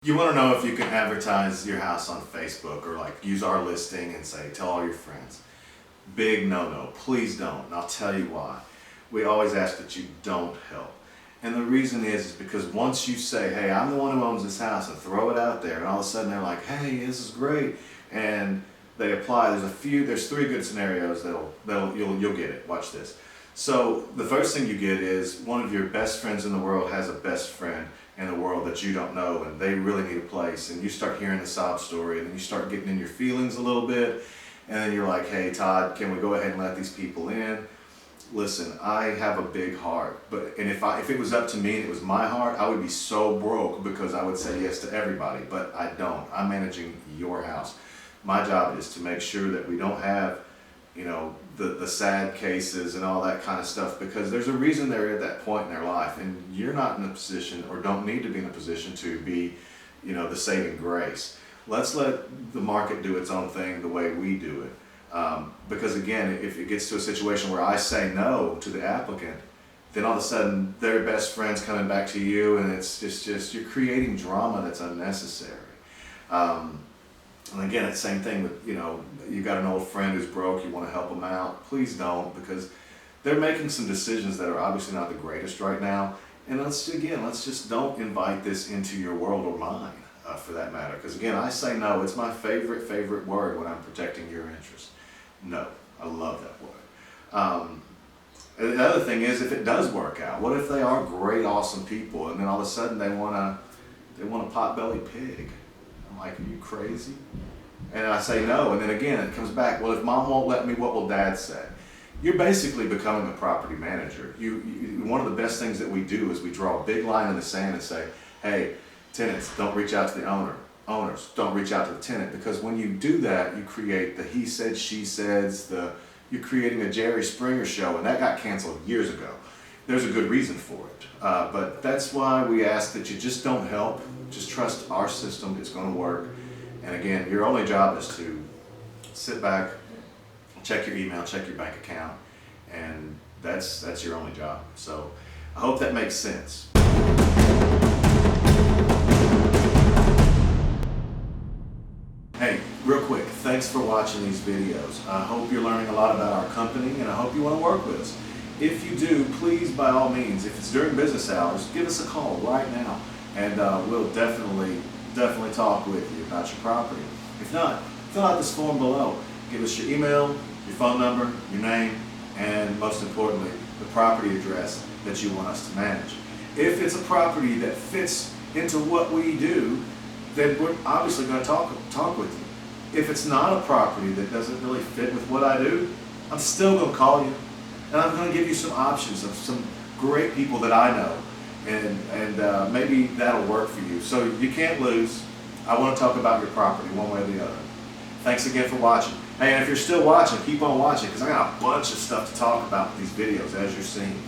You want to know if you can advertise your house on Facebook or like use our listing and say, tell all your friends. Big no-no, please don't, and I'll tell you why. We always ask that you don't help. And the reason is because once you say, hey, I'm the one who owns this house, and throw it out there, and all of a sudden they're like, hey, this is great, and they apply, there's three good scenarios you'll get it. Watch this. So the first thing you get is one of your best friends in the world has a best friend in the world that you don't know, and they really need a place, and you start hearing the sob story, and then you start getting in your feelings a little bit, and then you're like, hey Todd, can we go ahead and let these people in? Listen, I have a big heart, and if it was up to me and it was my heart, I would be so broke because I would say yes to everybody, but I don't. I'm managing your house. My job is to make sure that we don't have, the sad cases and all that kind of stuff, because there's a reason they're at that point in their life, and you're not in a position or don't need to be in a position to be, the saving grace. Let's let the market do its own thing the way we do it. Because again, if it gets to a situation where I say no to the applicant, then all of a sudden their best friend's coming back to you, and it's just you're creating drama that's unnecessary. And again, it's the same thing with, you've got an old friend who's broke, you want to help them out. Please don't, because they're making some decisions that are obviously not the greatest right now. And let's just don't invite this into your world or mine, for that matter. Because again, I say no. It's my favorite word when I'm protecting your interests. No, I love that word. And the other thing is, if it does work out, what if they are great, awesome people, and then all of a sudden they want a potbelly pig? I'm like, are you crazy? And I say no, and then again it comes back, well, if mom won't let me, what will dad say? You're basically becoming a property manager. One of the best things that we do is we draw a big line in the sand and say, hey, tenants, don't reach out to the owner. Owners, don't reach out to the tenant, because when you do that, you create the he said, she says, you're creating a Jerry Springer show, and that got canceled years ago. There's a good reason for it, but that's why we ask that you just don't help. Just trust our system, it's going to work. And again, your only job is to sit back, check your email, check your bank account, and that's your only job. So I hope that makes sense. Hey, real quick, thanks for watching these videos. I hope you're learning a lot about our company, and I hope you want to work with us. If you do, please, by all means, if it's during business hours, give us a call right now, and we'll definitely talk with you about your property. If not, fill out this form below. Give us your email, your phone number, your name, and most importantly, the property address that you want us to manage. If it's a property that fits into what we do, then we're obviously going to talk with you. If it's not a property that doesn't really fit with what I do, I'm still going to call you, and I'm going to give you some options of some great people that I know, and maybe that'll work for you. So you can't lose. I want to talk about your property one way or the other. Thanks again for watching. Hey, and if you're still watching, keep on watching, because I got a bunch of stuff to talk about with these videos, as you're seeing.